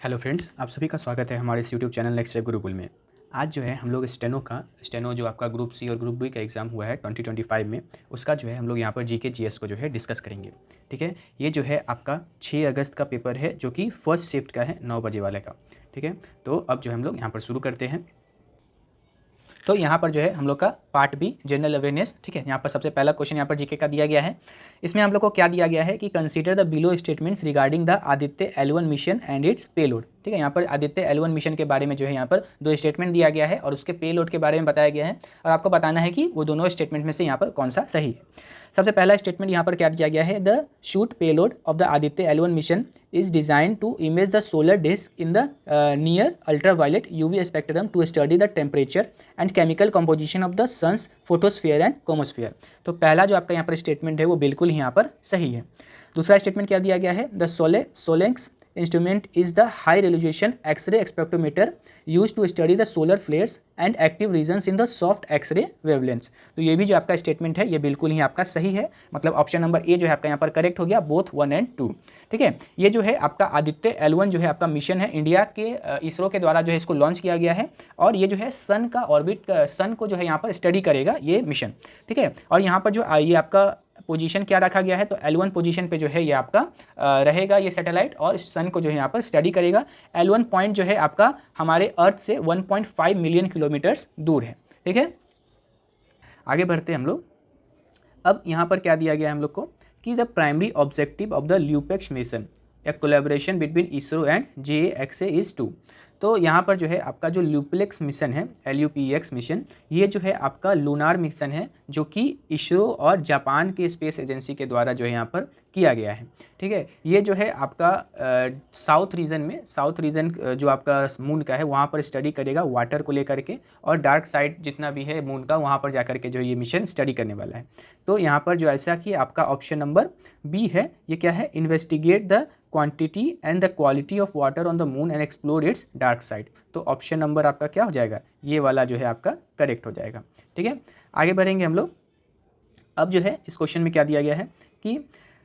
Hello friends, आप सभी का स्वागत है हमारे इस YouTube channel next step Gurukul में। आज जो है हम लोग स्टेनो जो आपका ग्रुप सी और ग्रुप बी का एग्ज़ाम हुआ है 2025 में, उसका जो है हम लोग यहाँ पर जीके जीएस को जो है डिस्कस करेंगे। ठीक है, ये जो है आपका 6 अगस्त का पेपर है जो कि फर्स्ट शिफ्ट का है 9 बजे वाले का। ठीक है, तो अब जो हम लोग यहाँ पर शुरू करते हैं। तो यहाँ पर जो है हम लोग का पार्ट बी जनरल अवेयरनेस। ठीक है, यहाँ पर सबसे पहला क्वेश्चन यहाँ पर जीके का दिया गया है। इसमें हम लोग को क्या दिया गया है कि consider the below statements regarding the Aditya L1 mission and it's payload. ठीक है, यहाँ पर आदित्य L1 मिशन के बारे में जो है यहाँ पर दो स्टेटमेंट दिया गया है और उसके पेलोड के बारे में बताया गया है और आपको बताना है कि वो दोनों स्टेटमेंट में से यहाँ पर कौन सा सही है। सबसे पहला स्टेटमेंट यहाँ पर क्या दिया गया है, the shoot payload of the Aditya L1 mission is designed to image the solar disk in the near ultraviolet UV spectrum to study the temperature and chemical composition of the sun's photosphere and chromosphere। तो पहला जो आपका यहाँ पर statement है वो बिल्कुल ही यहाँ पर सही है। दूसरा स्टेटमेंट क्या दिया गया है, the Solexs instrument is the high resolution X-ray spectrometer use to study the solar flares and active regions in the soft X-ray wavelengths. तो ये भी जो आपका स्टेटमेंट है ये बिल्कुल ही आपका सही है, मतलब ऑप्शन नंबर ए जो है आपका यहाँ पर करेक्ट हो गया, बोथ 1 और 2। ठीक है, ये जो है आपका आदित्य L1 जो है आपका मिशन है, इंडिया के इसरो के द्वारा जो है इसको लॉन्च किया गया है और ये जो है सन का ऑर्बिट, सन को जो है यहाँ पर स्टडी करेगा ये मिशन। ठीक है, और यहाँ पर जो ये आपका पोजीशन क्या रखा गया है, तो L1 पोजीशन पे जो है ये आपका रहेगा ये सैटेलाइट और सन को जो है यहाँ पर स्टडी करेगा। L1 पॉइंट जो है आपका हमारे अर्थ से 1.5 मिलियन किलोमीटर्स दूर है। ठीक है, आगे बढ़ते हैं हम लोग। अब यहाँ पर क्या दिया गया है हम लोग को कि the primary objective of the LUPEX mission a collaboration between ISRO and JAXA is to. तो यहाँ पर जो है आपका जो ल्यूप्लेक्स मिशन है, LUPEX मिशन, ये जो है आपका लूनार मिशन है जो कि इसरो और जापान के स्पेस एजेंसी के द्वारा जो है यहाँ पर किया गया है। ठीक है, ये जो है आपका साउथ रीजन जो आपका मून का है वहाँ पर स्टडी करेगा वाटर को लेकर के, और डार्क साइड जितना भी है मून का वहाँ पर जा कर के जो ये मिशन स्टडी करने वाला है। तो यहाँ पर जो ऐसा कि आपका ऑप्शन नंबर बी है, ये क्या है, investigate the quantity and the quality of water on the moon and explore it's dark side. तो ऑप्शन नंबर आपका क्या हो जाएगा, ये वाला जो है आपका करेक्ट हो जाएगा। ठीक है, आगे बढ़ेंगे हम लोग। अब जो है इस क्वेश्चन में क्या दिया गया है कि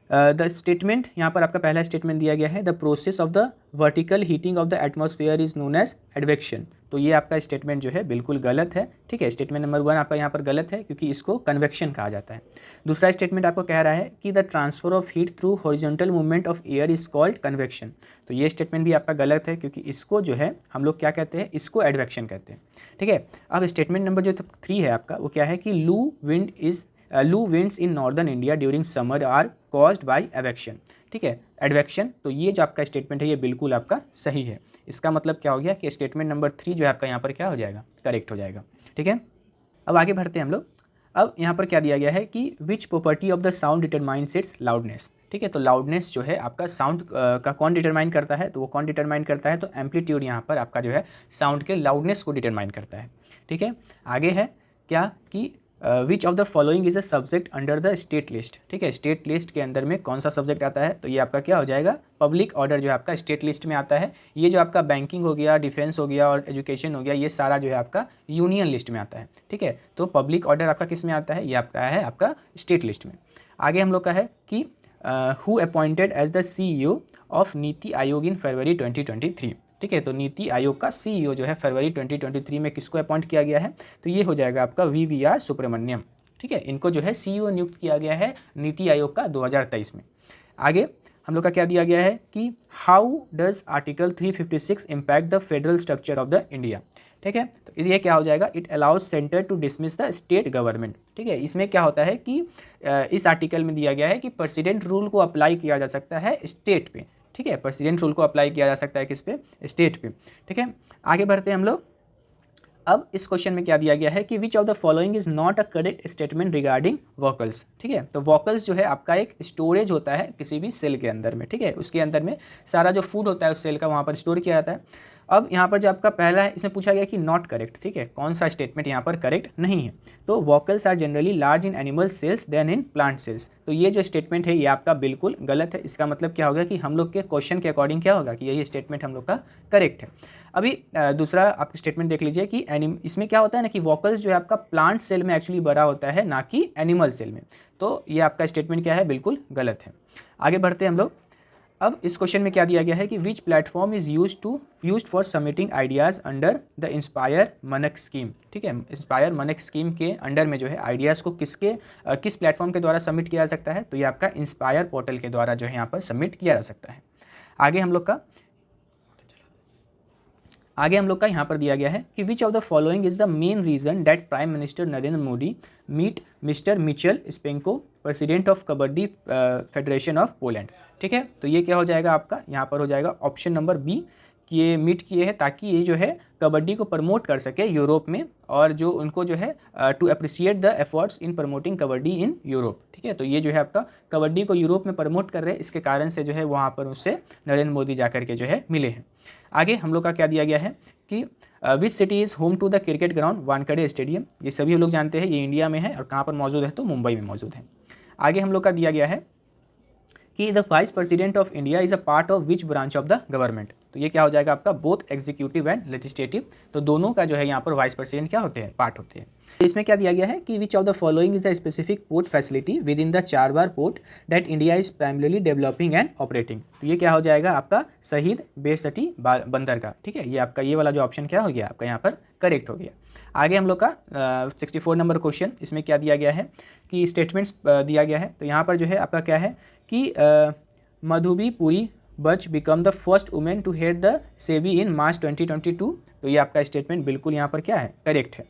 द स्टेटमेंट, यहाँ पर आपका पहला स्टेटमेंट दिया गया है, the process of the vertical heating of the atmosphere is known as advection. तो ये आपका स्टेटमेंट जो है बिल्कुल गलत है। ठीक है, स्टेटमेंट नंबर 1 आपका यहाँ पर गलत है क्योंकि इसको कन्वेक्शन कहा जाता है। दूसरा स्टेटमेंट आपको कह रहा है कि the transfer of heat through horizontal movement of air is called convection. तो ये स्टेटमेंट भी आपका गलत है क्योंकि इसको जो है हम लोग क्या कहते हैं, इसको एडवेक्शन कहते हैं। ठीक है, अब स्टेटमेंट नंबर जो 3 है आपका वो क्या है कि loo winds in northern India during summer are caused by advection. ठीक है, एडवेक्शन, तो ये जो आपका स्टेटमेंट है ये बिल्कुल आपका सही है। इसका मतलब क्या हो गया कि स्टेटमेंट नंबर 3 जो है आपका यहाँ पर क्या हो जाएगा, करेक्ट हो जाएगा। ठीक है, अब आगे बढ़ते हैं हम लोग। अब यहाँ पर क्या दिया गया है कि which property of the sound determines it's loudness. ठीक है, तो लाउडनेस जो है आपका साउंड का कौन डिटरमाइन करता है, तो वो कौन डिटरमाइन करता है, तो एम्पलीट्यूड यहाँ पर आपका जो है साउंड के लाउडनेस को डिटरमाइन करता है। ठीक है, आगे है क्या कि which of the following is a subject under the state list. ठीक है, स्टेट लिस्ट के अंदर में कौन सा सब्जेक्ट आता है, तो ये आपका क्या हो जाएगा, पब्लिक ऑर्डर जो है आपका स्टेट लिस्ट में आता है। ये जो आपका बैंकिंग हो गया, डिफेंस हो गया और एजुकेशन हो गया, ये सारा जो है आपका यूनियन लिस्ट में आता है। ठीक है, तो पब्लिक ऑर्डर आपका किस में आता है, ये आपका है आपका स्टेट लिस्ट में। आगे हम लोग का है कि who appointed as the CEO of NITI Aayog इन फरवरी 2023। ठीक है, तो नीति आयोग का CEO जो है फरवरी 2023 में किसको अपॉइंट किया गया है, तो ये हो जाएगा आपका VVR सुब्रमण्यम। ठीक है, इनको जो है CEO नियुक्त किया गया है नीति आयोग का 2023 में। आगे हम लोग का क्या दिया गया है कि how does article 356 impact the federal structure of the India. ठीक है, तो ये क्या हो जाएगा, it allows centre to dismiss the state government. ठीक है, इसमें क्या होता है कि इस आर्टिकल में दिया गया है कि प्रेसिडेंट रूल को अप्लाई किया जा सकता है स्टेट पे। ठीक है, प्रेसिडेंट रूल को अप्लाई किया जा सकता है किस पे, स्टेट पे। ठीक है, आगे बढ़ते हैं हम लोग। अब इस क्वेश्चन में क्या दिया गया है कि which of the following is not a correct statement regarding vocals. ठीक है, तो वोकल्स जो है आपका एक स्टोरेज होता है किसी भी सेल के अंदर में। ठीक है, उसके अंदर में सारा जो फूड होता है उस सेल का वहाँ पर स्टोर किया जाता है। अब यहाँ पर जो आपका पहला है इसमें पूछा गया कि नॉट करेक्ट। ठीक है, कौन सा स्टेटमेंट यहाँ पर करेक्ट नहीं है, तो vacuoles are generally large in animal cells than in plant cells. तो ये जो स्टेटमेंट है ये आपका बिल्कुल गलत है। इसका मतलब क्या होगा कि हम लोग के क्वेश्चन के अकॉर्डिंग क्या होगा कि यही स्टेटमेंट हम लोग का करेक्ट है। अभी दूसरा आप स्टेटमेंट देख लीजिए कि इसमें क्या होता है ना कि वोकल्स जो है आपका प्लांट सेल में एक्चुअली बड़ा होता है, ना कि एनिमल सेल में। तो ये आपका स्टेटमेंट क्या है, बिल्कुल गलत है। आगे बढ़ते हैं हम लोग। अब इस क्वेश्चन में क्या दिया गया है कि which platform is used for submitting ideas under the inspire मनक स्कीम। ठीक है, इंस्पायर मनक स्कीम के अंडर में जो है आइडियाज़ को किस प्लेटफॉर्म के द्वारा सबमिट किया जा सकता है, तो ये आपका इंस्पायर पोर्टल के द्वारा जो है यहाँ पर सबमिट किया जा सकता है। आगे हम लोग का यहाँ पर दिया गया है कि which of the following is the main reason that prime minister Narendra Modi meet mister Michal Spenko, president of kabaddi federation of Poland. ठीक है, तो ये क्या हो जाएगा आपका, यहाँ पर हो जाएगा ऑप्शन नंबर बी कि ये मीट किए हैं ताकि ये जो है कबड्डी को प्रमोट कर सके यूरोप में, और जो उनको जो है to appreciate the efforts in promoting kabaddi in Europe. ठीक है, तो ये जो है आपका कबड्डी को यूरोप में प्रमोट कर रहे हैं, इसके कारण से जो है वहाँ पर उससे नरेंद्र मोदी जा करके जो है मिले हैं। आगे हम लोग का क्या दिया गया है कि which city is home to the cricket ground Wankhede stadium. ये सभी लोग जानते हैं, ये इंडिया में है और कहाँ पर मौजूद है, तो मुंबई में मौजूद है। आगे हम लोग का दिया गया है कि the vice president of India is a part of which branch of the government. तो ये क्या हो जाएगा आपका, बोथ एग्जीक्यूटिव एंड लेजिस्लेटिव। तो दोनों का जो है यहाँ पर वाइस प्रेसिडेंट क्या होते हैं, पार्ट होते हैं। इसमें क्या दिया गया है कि which of the following is the specific port facility with in the Charbagh port that India is primarily developing and operating. तो ये क्या हो जाएगा आपका शहीद बेसटी बंदरगाह। ठीक है, ये आपका ये वाला जो ऑप्शन क्या हो गया आपका यहाँ पर करेक्ट हो गया। आगे हम लोग का 64 नंबर क्वेश्चन, इसमें क्या दिया गया है कि स्टेटमेंट्स दिया गया है। तो यहाँ पर जो है आपका क्या है कि Madhabi Puri Buch become the first women to head the SEBI in March 2022। तो ये आपका स्टेटमेंट बिल्कुल यहाँ पर क्या है, करेक्ट है।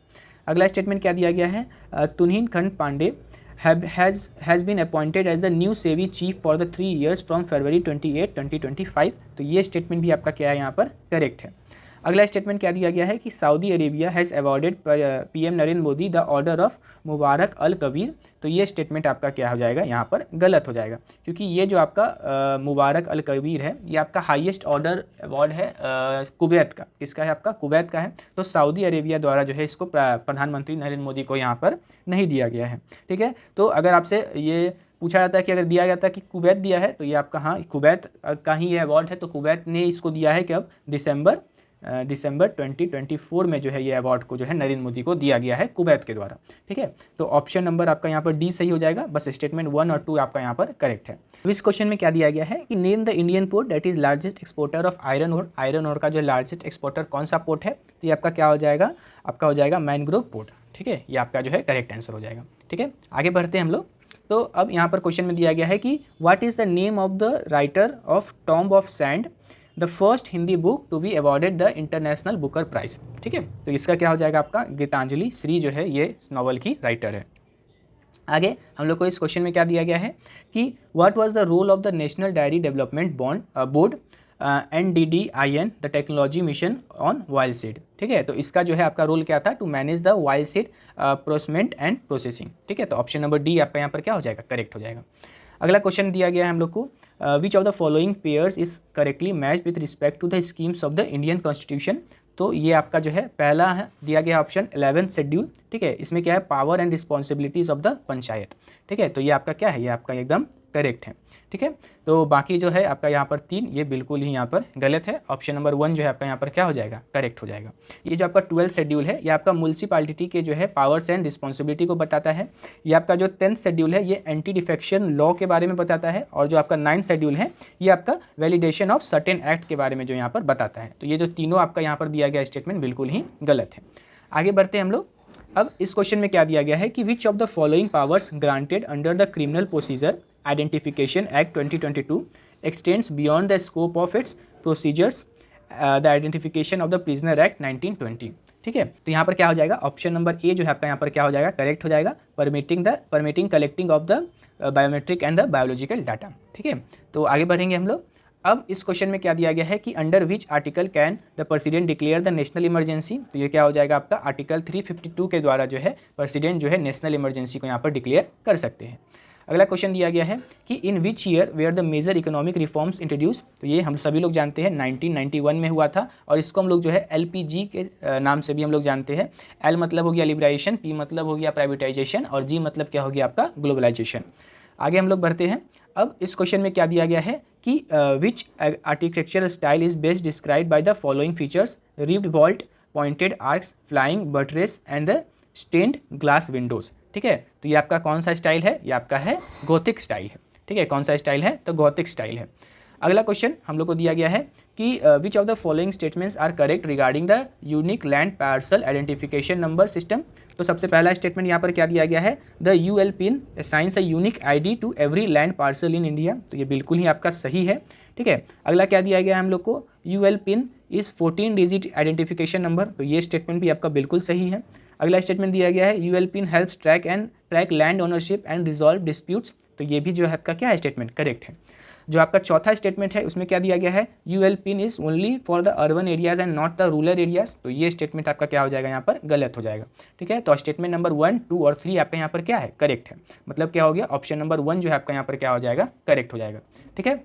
अगला स्टेटमेंट क्या दिया गया है, Tuhin Khand Pandey has been appointed as the new SEBI chief for the 3 years from February 28, 2025। तो ये स्टेटमेंट भी आपका क्या है, यहाँ पर करेक्ट है। अगला स्टेटमेंट क्या दिया गया है कि Saudi Arabia has awarded PM Narendra Modi the order of Mubarak al Kabir. तो ये स्टेटमेंट आपका क्या हो जाएगा, यहाँ पर गलत हो जाएगा, क्योंकि ये जो आपका मुबारक अल कबीर है ये आपका हाईएस्ट ऑर्डर अवार्ड है कुवैत का। किसका है आपका, कुवैत का है। तो सऊदी अरेबिया द्वारा जो है इसको प्रधानमंत्री नरेंद्र मोदी को यहाँ पर नहीं दिया गया है। ठीक है, तो अगर आपसे ये पूछा जाता है कि अगर दिया जाता है कि कुवैत दिया है, तो ये आपका हाँ कुवैत का ही ये अवार्ड है। तो कुवैत ने इसको दिया है कब, दिसंबर 2024 में जो है ये अवार्ड को जो है नरेंद्र मोदी को दिया गया है कुवैत के द्वारा। ठीक है, तो ऑप्शन नंबर आपका यहाँ पर डी सही हो जाएगा, बस स्टेटमेंट 1 और 2 आपका यहाँ पर करेक्ट है। इस क्वेश्चन में क्या दिया गया है कि name the Indian port that is largest exporter of iron ore. Iron ore का जो लार्जेस्ट एक्सपोर्टर कौन सा पोर्ट है, तो ये आपका क्या हो जाएगा, आपका हो जाएगा मैनग्रोव पोर्ट। ठीक है, ये आपका जो है करेक्ट आंसर हो जाएगा। ठीक है, आगे बढ़ते हैं हम लोग। तो अब यहाँ पर क्वेश्चन में दिया गया है कि what is the name of the writer of Tomb of Sand, the first Hindi book to be awarded the International Booker Prize. ठीक है, तो इसका क्या हो जाएगा आपका, गीतांजलि श्री जो है ये इस नॉवल की राइटर है। आगे हम लोग को इस क्वेश्चन में क्या दिया गया है कि what was the role of the National Dairy Development Board NDDIN the technology mission on wild seed. ठीक है, तो इसका जो है आपका रोल क्या था, to manage the wild seed procurement and processing. ठीक है, तो ऑप्शन नंबर डी आपका यहाँ पर क्या हो जाएगा, करेक्ट हो जाएगा। अगला क्वेश्चन दिया गया है हम लोग को, which of the following pairs is correctly matched with respect to the schemes of the Indian constitution. तो ये आपका जो है पहला है दिया गया ऑप्शन 11th शेड्यूल। ठीक है, इसमें क्या है, power and responsibilities of the panchayat. ठीक है, तो ये आपका क्या है, ये आपका एकदम करेक्ट है। ठीक है, तो बाकी जो है आपका यहाँ पर 3 ये बिल्कुल ही यहाँ पर गलत है। ऑप्शन नंबर 1 जो है आपका यहाँ पर क्या हो जाएगा, करेक्ट हो जाएगा। ये जो आपका 12th शेड्यूल है ये आपका म्युनिसिपैलिटी के जो है पावर्स एंड रिस्पॉन्सिबिलिटी को बताता है। ये आपका जो 10th शेड्यूल है ये एंटी डिफेक्शन लॉ के बारे में बताता है। और जो आपका 9th शेड्यूल है ये आपका वैलिडेशन ऑफ सर्टेन एक्ट के बारे में जो यहाँ पर बताता है। तो ये जो तीनों आपका यहाँ पर दिया गया स्टेटमेंट बिल्कुल ही गलत है। आगे बढ़ते हैं हम लोग। अब इस क्वेश्चन में क्या दिया गया है कि which of the following powers granted under the criminal procedure identification act 2022 x tends beyond the scope of its procedures the identification of the prisoner act 1920। ठीक है, तो यहाँ पर क्या हो जाएगा, ऑप्शन नंबर ए जो है आपका यहाँ पर क्या हो जाएगा, करेक्ट हो जाएगा। Permitting collecting of the biometric and the biological data. ठीक है, तो आगे बढ़ेंगे हम लोग। अब इस क्वेश्चन में क्या दिया गया है कि under which article can the president declare the national emergency. तो ये क्या हो जाएगा आपका, आर्टिकल 352 के द्वारा जो है प्रेसिडेंट जो है नेशनल इमरजेंसी को यहाँ पर डिक्लेयर कर सकते हैं। अगला क्वेश्चन दिया गया है कि in which year were the major economic reforms introduce. तो ये हम सभी लोग जानते हैं 1991 में हुआ था, और इसको हम लोग जो है LPG के नाम से भी हम लोग जानते हैं। L मतलब हो गया लिबराइजेशन, P मतलब हो गया प्राइवेटाइजेशन, और G मतलब क्या हो गया आपका ग्लोबलाइजेशन। आगे हम लोग बढ़ते हैं। अब इस क्वेश्चन में क्या दिया गया है कि which architectural style is best describe by the following features, ribbed vault, pointed arches, flying buttress and the stained glass windows. ठीक है, तो ये आपका कौन सा स्टाइल है, ये आपका है गोथिक स्टाइल है। ठीक है, कौन सा स्टाइल है, तो गोथिक स्टाइल है। अगला क्वेश्चन हम लोग को दिया गया है कि which of the following statements are correct regarding the unique land parcel identification number system. तो सबसे पहला स्टेटमेंट यहाँ पर क्या दिया गया है, the UL PIN assigns a unique ID to every land parcel in India. तो ये बिल्कुल ही आपका सही है। ठीक है, अगला क्या दिया गया है हम लोग को, UL PIN is 14 digit identification number. तो ये स्टेटमेंट भी आपका बिल्कुल सही है। अगला स्टेटमेंट दिया गया है, UL PIN helps track land ownership and resolve disputes. तो ये भी जो है आपका क्या है स्टेटमेंट करेक्ट है। जो आपका चौथा स्टेटमेंट है उसमें क्या दिया गया है, UL PIN is only for the urban areas and not the rural areas. तो ये स्टेटमेंट आपका क्या हो जाएगा, यहाँ पर गलत हो जाएगा। ठीक है, तो स्टेटमेंट नंबर 1, 2 और 3 आपका यहाँ पर क्या है, करेक्ट है। मतलब क्या हो गया, ऑप्शन नंबर 1 जो है आपका यहाँ पर क्या हो जाएगा, करेक्ट हो जाएगा। ठीक है,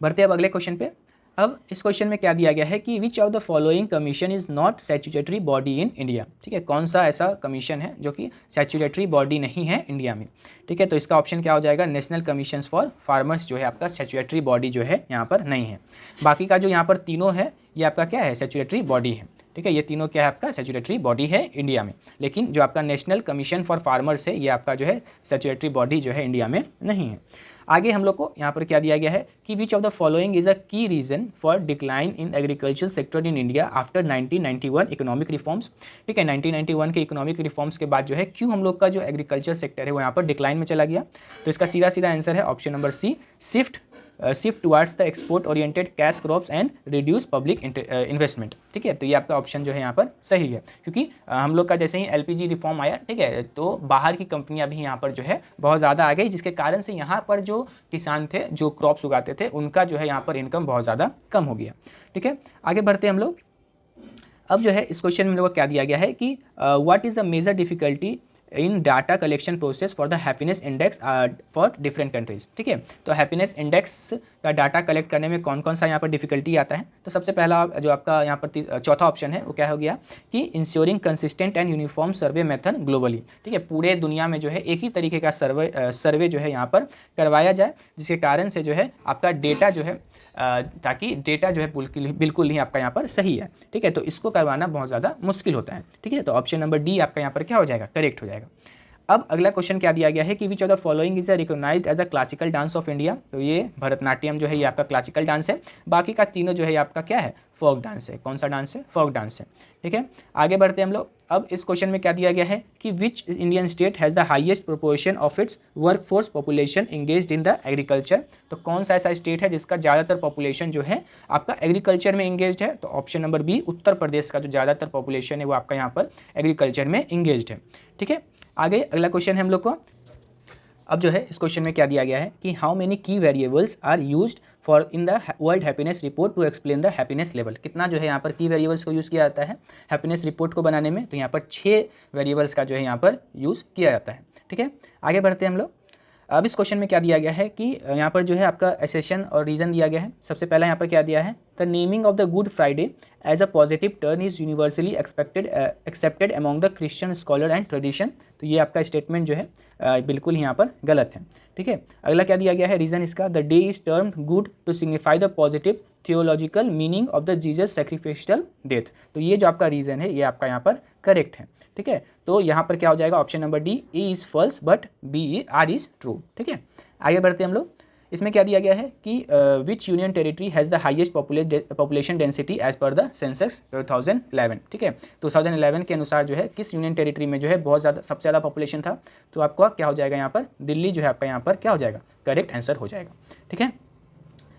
बढ़ते अब अगले क्वेश्चन पे। अब इस क्वेश्चन में क्या दिया गया है कि which of the following commission is not statutory body in India. ठीक है, कौन सा ऐसा कमीशन है जो कि स्टैट्यूटरी बॉडी नहीं है इंडिया में। ठीक है, तो इसका ऑप्शन क्या हो जाएगा, नेशनल कमीशन फॉर फार्मर्स जो है आपका स्टैट्यूटरी बॉडी जो है यहाँ पर नहीं है। बाकी का जो यहाँ पर तीनों है ये आपका क्या है, स्टैट्यूटरी बॉडी है। ठीक है, ये तीनों क्या है आपका स्टैट्यूटरी बॉडी है इंडिया में, लेकिन जो आपका नेशनल कमीशन फॉर फार्मर्स है ये आपका जो है स्टैट्यूटरी बॉडी जो है इंडिया में नहीं है। आगे हम लोग को यहाँ पर क्या दिया गया है कि which of the following is a key reason for decline in agriculture sector in India after 1991 economic reforms. ठीक है, 1991 के इकोनॉमिक रिफॉर्म्स के बाद जो है क्यों हम लोग का जो एग्रीकल्चर सेक्टर है वो यहाँ पर डिक्लाइन में चला गया। तो इसका सीधा सीधा आंसर है option number C, shift towards the export oriented cash crops and reduce public investment. ठीक है, तो ये आपका ऑप्शन जो है यहाँ पर सही है, क्योंकि हम लोग का जैसे ही एलपीजी रिफॉर्म आया, ठीक है, तो बाहर की कंपनियां भी यहाँ पर जो है बहुत ज़्यादा आ गई, जिसके कारण से यहाँ पर जो किसान थे जो क्रॉप्स उगाते थे उनका जो है यहाँ पर इनकम बहुत ज़्यादा कम हो गया। ठीक है, आगे बढ़ते हम लोग। अब जो है इस क्वेश्चन में हम लोग को क्या दिया गया है कि what is the major difficulty in data collection process for the happiness index for different countries. ठीक है, तो हैप्पीनेस इंडेक्स का डाटा कलेक्ट करने में कौन कौन सा यहाँ पर डिफिकल्टी आता है। तो सबसे पहला जो आपका यहाँ पर चौथा ऑप्शन है वो क्या हो गया कि ensuring consistent and uniform survey method globally. ठीक है, पूरे दुनिया में जो है एक ही तरीके का सर्वे जो है यहाँ पर करवाया जाए, जिसके कारण से जो है आपका डेटा जो है ताकि डेटा जो है बिल्कुल ही आपका यहाँ पर सही है। ठीक है, तो इसको करवाना बहुत ज़्यादा मुश्किल होता है। ठीक है, तो ऑप्शन नंबर डी आपका यहाँ पर क्या हो जाएगा, करेक्ट हो जाएगा। अब अगला क्वेश्चन क्या दिया गया है कि which of the following is recognised as a classical dance of India. तो ये भरतनाट्यम जो है ये आपका क्लासिकल डांस है, बाकी का तीनों जो है आपका क्या है, फोक डांस है। कौन सा डांस है, फोक डांस है। ठीक है, आगे बढ़ते हैं हम लोग। अब इस क्वेश्चन में क्या दिया गया है कि which Indian state has the highest proportion of its workforce population engaged in the agriculture. तो कौन सा ऐसा स्टेट है जिसका ज़्यादातर पॉपुलेशन जो है आपका एग्रीकल्चर में इंगेज्ड है। तो option number B, Uttar Pradesh का जो ज़्यादातर पॉपुलेशन है वो आपका यहाँ पर एग्रीकल्चर में इंगेज्ड है। ठीक है, आगे अगला क्वेश्चन है हम लोग को। अब जो है इस क्वेश्चन में क्या दिया गया है कि how many key variables are used for in the world happiness report to explain the happiness level. कितना जो है यहाँ पर की वेरिएबल्स को यूज़ किया जाता है हैप्पीनेस रिपोर्ट को बनाने में। तो यहाँ पर 6 वेरिएबल्स का जो है यहाँ पर यूज़ किया जाता है। ठीक है, आगे बढ़ते हैं हम लोग। अब इस क्वेश्चन में क्या दिया गया है कि यहाँ पर जो है आपका एसेशन और रीज़न दिया गया है। सबसे पहला यहाँ पर क्या दिया है, the naming of the Good Friday as a positive turn is universally accepted among the Christian scholar and tradition. तो ये आपका स्टेटमेंट जो है बिल्कुल यहाँ पर गलत है। ठीक है, अगला क्या दिया गया है, रीज़न इसका, the day is termed good to signify the positive theological meaning of the Jesus sacrificial death. तो ये जो आपका रीज़न है ये आपका यहाँ पर करेक्ट है। ठीक है, तो यहाँ पर क्या हो जाएगा, option number D, A is false but B R is true. ठीक है, आगे बढ़ते हैं हम लोग। इसमें क्या दिया गया है कि which union territory has the highest population density as per the census 2011। ठीक है, 2011 के अनुसार जो है किस यूनियन टेरिटरी में जो है बहुत ज़्यादा सबसे ज़्यादा पॉपुलेशन था। तो आपका क्या हो जाएगा यहाँ पर, दिल्ली जो है आपका यहाँ पर क्या हो जाएगा, करेक्ट आंसर हो जाएगा। ठीक है,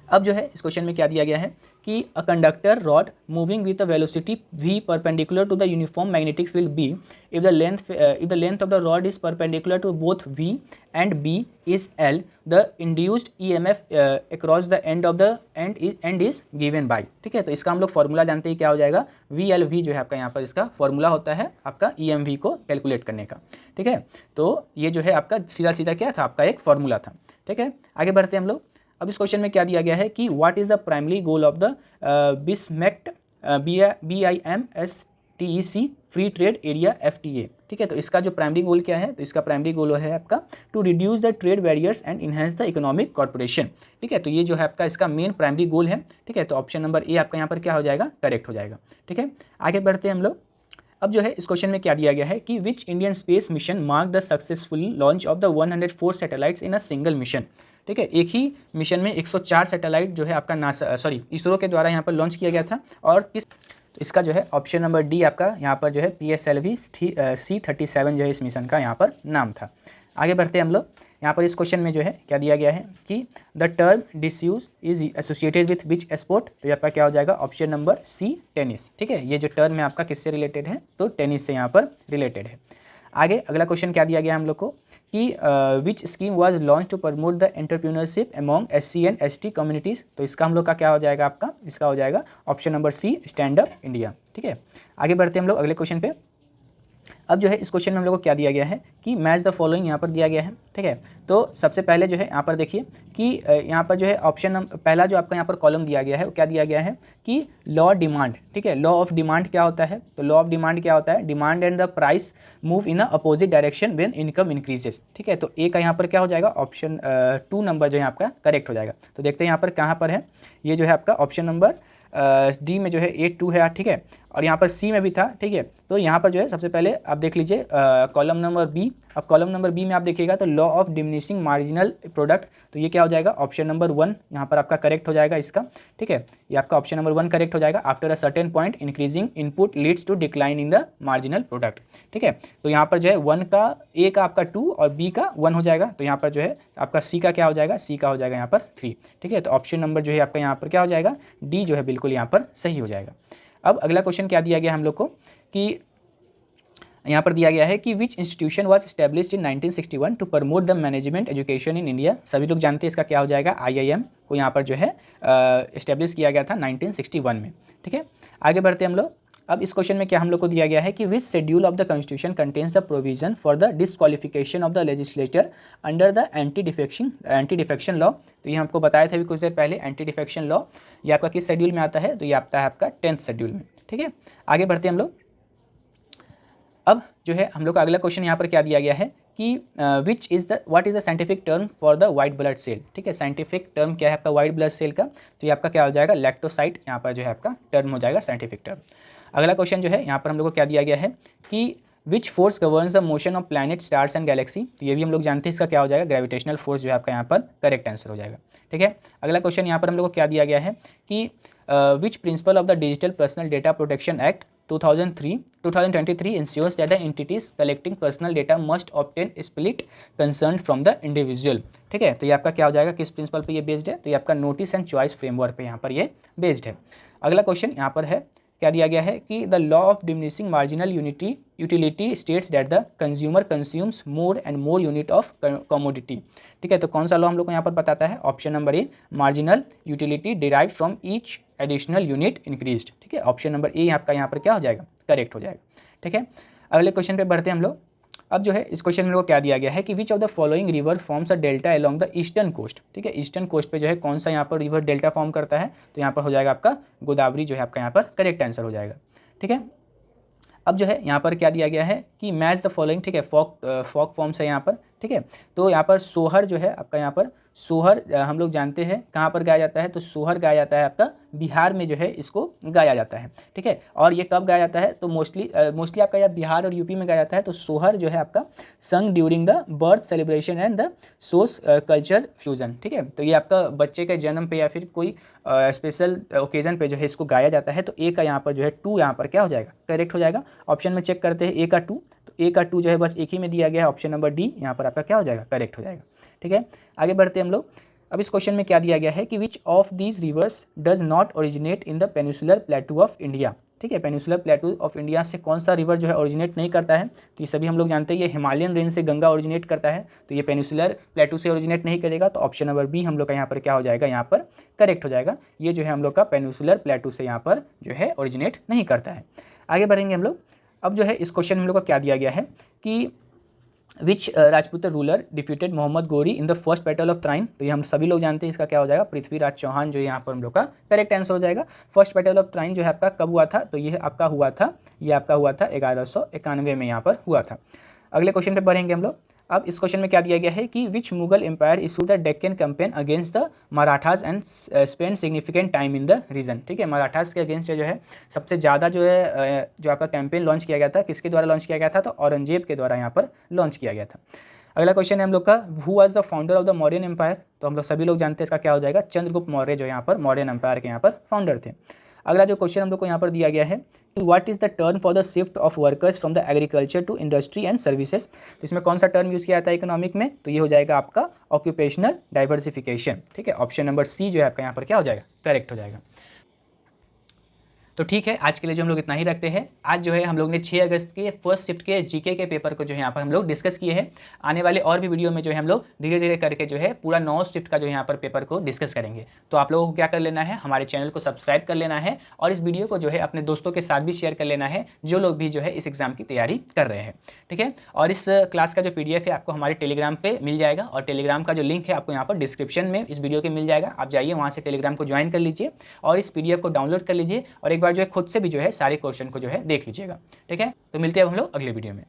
अब जो है इस क्वेश्चन में क्या दिया गया है कि a conductor rod moving with a velocity v perpendicular to the uniform magnetic field B, if the length of the rod is perpendicular to both V and B is L, the induced EMF across the end is given by। ठीक है, तो इसका हम लोग formula जानते हैं क्या हो जाएगा, VLV जो है आपका यहाँ पर इसका फॉर्मूला होता है आपका EMV को कैलकुलेट करने का। ठीक है, तो ये जो है आपका सीधा सीधा क्या था, आपका एक फॉर्मूला था। ठीक है, आगे बढ़ते हैं हम लोग। अब इस क्वेश्चन में क्या दिया गया है कि what is the primary goal of the बिस्मैक्ट BIMSTEC free trade area FTA। ठीक है, तो इसका जो प्राइमरी गोल क्या है, तो इसका प्राइमरी गोल है आपका to reduce the trade barriers and enhance the economic corporation. ठीक है, तो ये जो है आपका इसका मेन प्राइमरी गोल है। ठीक है, तो ऑप्शन नंबर ए आपका यहाँ पर क्या हो जाएगा, करेक्ट हो जाएगा। ठीक है, आगे बढ़ते हैं हम लोग। अब जो है इस क्वेश्चन में क्या दिया गया है कि which Indian space mission mark the successful launch of the 104 satellites in a single mission. ठीक है। एक ही मिशन में 104 सैटेलाइट जो है आपका इसरो के द्वारा यहाँ पर लॉन्च किया गया था। और किस, तो इसका जो है ऑप्शन नंबर डी आपका यहाँ पर जो है PSLV C-37 जो है इस मिशन का यहाँ पर नाम था। आगे बढ़ते हैं हम लोग। यहाँ पर इस क्वेश्चन में जो है क्या दिया गया है कि the term disuse is associated with which sport, तो ये आपका क्या हो जाएगा ऑप्शन नंबर सी टेनिस। ठीक है, ये जो टर्म है आपका किससे रिलेटेड है, तो टेनिस से यहाँ पर रिलेटेड है। आगे अगला क्वेश्चन क्या दिया गया हम लोग को कि which scheme was launch to promote the entrepreneurship among SC and ST communities, तो इसका हम लोग का क्या हो जाएगा आपका, इसका हो जाएगा option number C Stand Up India. ठीक है, आगे बढ़ते हैं हम लोग अगले क्वेश्चन पे। अब जो है इस क्वेश्चन में हम लोग को क्या दिया गया है कि मैच द फॉलोइंग यहाँ पर दिया गया है। ठीक है, तो सबसे पहले जो है यहाँ पर देखिए कि यहाँ पर जो है ऑप्शन पहला जो आपका यहाँ पर कॉलम दिया गया है वो क्या दिया गया है कि लॉ डिमांड। ठीक है, लॉ ऑफ डिमांड क्या होता है, तो लॉ ऑफ डिमांड क्या होता है, demand and the price move in a opposite direction when income increases. ठीक है, तो ए का यहाँ पर क्या हो जाएगा ऑप्शन 2 नंबर जो है आपका करेक्ट हो जाएगा। तो देखते हैं यहाँ पर कहाँ पर है, ये जो है आपका ऑप्शन नंबर डी में जो है A2 है। ठीक है, और यहाँ पर सी में भी था। ठीक है, तो यहाँ पर जो है सबसे पहले आप देख लीजिए कॉलम नंबर बी। अब कॉलम नंबर बी में आप देखिएगा तो law of diminishing marginal product, तो ये क्या हो जाएगा ऑप्शन नंबर 1 यहाँ पर आपका करेक्ट हो जाएगा इसका। ठीक है, ये आपका ऑप्शन नंबर 1 करेक्ट हो जाएगा। After a certain point increasing input leads to decline in the marginal product. ठीक है, तो यहाँ पर जो है 1 का ए का आपका 2 और बी का 1 हो जाएगा, तो यहाँ पर जो है आपका सी का क्या हो जाएगा, सी का हो जाएगा यहाँ पर 3। ठीक है, तो ऑप्शन नंबर जो है आपका यहाँ पर क्या हो जाएगा, डी जो है बिल्कुल यहाँ पर सही हो जाएगा। अब अगला क्वेश्चन क्या दिया गया हम लोग को कि यहाँ पर दिया गया है कि which institution was established in 1961 to promote the management education in India. सभी लोग जानते हैं इसका क्या हो जाएगा, IIM को यहाँ पर जो है एस्टेब्लिश किया गया था 1961 में। ठीक है, आगे बढ़ते हैं हम लोग। अब इस क्वेश्चन में क्या हम लोग को दिया गया है कि which schedule of the constitution contains the provision for the disqualification of the legislator under the anti defection law. तो ये हमको बताया था अभी कुछ देर पहले, एंटी डिफेक्शन लॉ ये आपका किस शेड्यूल में आता है, तो ये आता है आपका 10th शेड्यूल में। ठीक है, आगे बढ़ते हैं हम लोग। अब जो है हम लोग का अगला क्वेश्चन यहाँ पर क्या दिया गया है कि what is the scientific term for the white blood cell. ठीक है, साइंटिफिक टर्म क्या है आपका वाइट ब्लड सेल का, तो ये आपका क्या हो जाएगा लैक्टोसाइट, यहाँ पर जो है आपका टर्म हो जाएगा साइंटिफिक टर्म। अगला क्वेश्चन जो है यहाँ पर हम लोग को क्या दिया गया है कि which force governs the motion of planet stars and Galaxy, तो ये भी हम लोग जानते हैं इसका क्या हो जाएगा ग्रेविटेशनल फोर्स जो है आपका यहाँ पर करेक्ट आंसर हो जाएगा। ठीक है, अगला क्वेश्चन यहाँ पर हम लोग को क्या दिया गया है कि which principle of the digital personal data protection act 2023 ensures that the entities collecting personal data must obtain split consent from the individual। ठीक है, तो ये आपका क्या हो जाएगा, किस प्रिंसिपल पे ये बेस्ड है, तो ये आपका नोटिस एंड चॉइस फ्रेमवर्क पे यहाँ पर ये बेस्ड है। अगला क्वेश्चन यहाँ पर है क्या दिया गया है कि the law of diminishing marginal utility states that the consumer consumes more and more unit of commodity. ठीक है, तो कौन सा लॉ हम लोग को यहाँ पर बताता है, option number A marginal utility derive from each additional unit increased. ठीक है, ऑप्शन नंबर ए आपका यहाँ पर क्या हो जाएगा करेक्ट हो जाएगा। ठीक है, अगले क्वेश्चन पे बढ़ते हैं हम लोग। अब जो है इस क्वेश्चन में लोग क्या दिया गया है कि which of the following river forms a delta along the eastern coast. ठीक है, ईस्टर्न कोस्ट पे जो है कौन सा यहाँ पर रिवर डेल्टा फॉर्म करता है, तो यहाँ पर हो जाएगा आपका गोदावरी जो है आपका यहाँ पर करेक्ट आंसर हो जाएगा। ठीक है, अब जो है यहाँ पर क्या दिया गया है कि मैच द फॉलोइंग। ठीक है, फॉक फॉर्म्स है यहाँ पर। ठीक है, तो यहाँ पर सोहर जो है आपका यहाँ पर सोहर हम लोग जानते हैं कहाँ पर गाया जाता है, तो सोहर गाया जाता है आपका बिहार में जो है इसको गाया जाता है। ठीक है, और ये कब गाया जाता है, तो मोस्टली आपका या बिहार और यूपी में गाया जाता है। तो सोहर जो है आपका song during the birth celebration and the sauce culture fusion. ठीक है, तो ये आपका बच्चे के जन्म पे या फिर कोई स्पेशल ओकेजन पे जो है इसको गाया जाता है। तो ए का यहाँ पर जो है 2 यहाँ पर क्या हो जाएगा करेक्ट हो जाएगा। ऑप्शन में चेक करते हैं ए का 2, तो ए का 2 जो है बस एक ही में दिया गया है, ऑप्शन नंबर डी यहाँ पर आपका क्या हो जाएगा करेक्ट हो जाएगा। ठीक है, आगे बढ़ते हैं हम लोग। अब इस क्वेश्चन में क्या दिया गया है कि which of these rivers does not originate in the peninsular प्लेटू of India. ठीक है, पेनिसुलर प्लेटू ऑफ इंडिया से कौन सा रिवर जो है ओरिजिनेट नहीं करता है, तो ये सभी हम लोग जानते हैं ये हिमालयन रेंज से गंगा ओरिजिनेट करता है, तो ये पेनिसुलर प्लेटू से ओरिजिनेट नहीं करेगा। तो ऑप्शन नंबर बी हम लोग का यहाँ पर क्या हो जाएगा, यहाँ पर करेक्ट हो जाएगा। ये जो है हम लोग का पेनिसुलर प्लेटू से यहाँ पर जो है ओरिजिनेट नहीं करता है। आगे बढ़ेंगे हम लोग। अब जो है इस क्वेश्चन में हम लोग का क्या दिया गया है कि which Rajput ruler defeated Mohammad Ghori in the first battle of Tarain. तो ये हम सभी लोग जानते हैं इसका क्या हो जाएगा पृथ्वीराज चौहान जो यहाँ पर हम लोग का करेक्ट आंसर हो जाएगा। फर्स्ट बैटल ऑफ त्राइन जो है आपका कब हुआ था, तो ये आपका हुआ था 1191 में यहाँ पर हुआ था। अगले क्वेश्चन पे बढ़ेंगे हम लोग। अब इस क्वेश्चन में क्या दिया गया है कि which Mughal empire issue the Deccan campaign against the Marathas and spend significant time in the region. ठीक है, मराठास के अगेंस्ट जो है सबसे ज़्यादा जो है जो आपका कैंपेन लॉन्च किया गया था, किसके द्वारा लॉन्च किया गया था, तो औरंगजेब के द्वारा यहाँ पर लॉन्च किया गया था। अगला क्वेश्चन है हम लोग का, who was the founder of the Mauryan empire. तो हम लोग सभी लोग जानते हैं इसका क्या हो जाएगा, चंद्रगुप्त मौर्य जो यहाँ पर मौर्यन एम्पायर के यहाँ पर फाउंडर थे। अगला जो क्वेश्चन हम लोग को यहाँ पर दिया गया है, what is the term for the shift of workers from the agriculture to industry and services. तो इसमें कौन सा टर्म यूज़ किया जाता है इकोनॉमिक में, तो ये हो जाएगा आपका ऑक्यूपेशनल डाइवर्सिफिकेशन। ठीक है, ऑप्शन नंबर सी जो है आपका यहाँ पर क्या हो जाएगा, करेक्ट हो जाएगा। तो ठीक है, आज के लिए जो हम लोग इतना ही रखते हैं। आज जो है हम लोग ने 6 अगस्त के फर्स्ट शिफ्ट के जीके के पेपर को जो है यहाँ पर हम लोग डिस्कस किए हैं। आने वाले और भी वीडियो में जो है हम लोग धीरे धीरे करके जो है पूरा 9 शिफ्ट का जो यहाँ पर पेपर को डिस्कस करेंगे। तो आप लोगों को क्या कर लेना है, हमारे चैनल को सब्सक्राइब कर लेना है और इस वीडियो को जो है अपने दोस्तों के साथ भी शेयर कर लेना है, जो लोग भी जो है इस एग्जाम की तैयारी कर रहे हैं। ठीक है, और इस क्लास का जो PDF है आपको हमारे टेलीग्राम पे मिल जाएगा और टेलीग्राम का जो लिंक है आपको यहाँ पर डिस्क्रिप्शन में इस वीडियो के मिल जाएगा। आप जाइए वहाँ से टेलीग्राम को ज्वाइन कर लीजिए और इस PDF को डाउनलोड कर लीजिए और एक बार जो है खुद से भी जो है सारे क्वेश्चन को जो है देख लीजिएगा। ठीक है, तो मिलते हैं अब हम लोग अगले वीडियो में।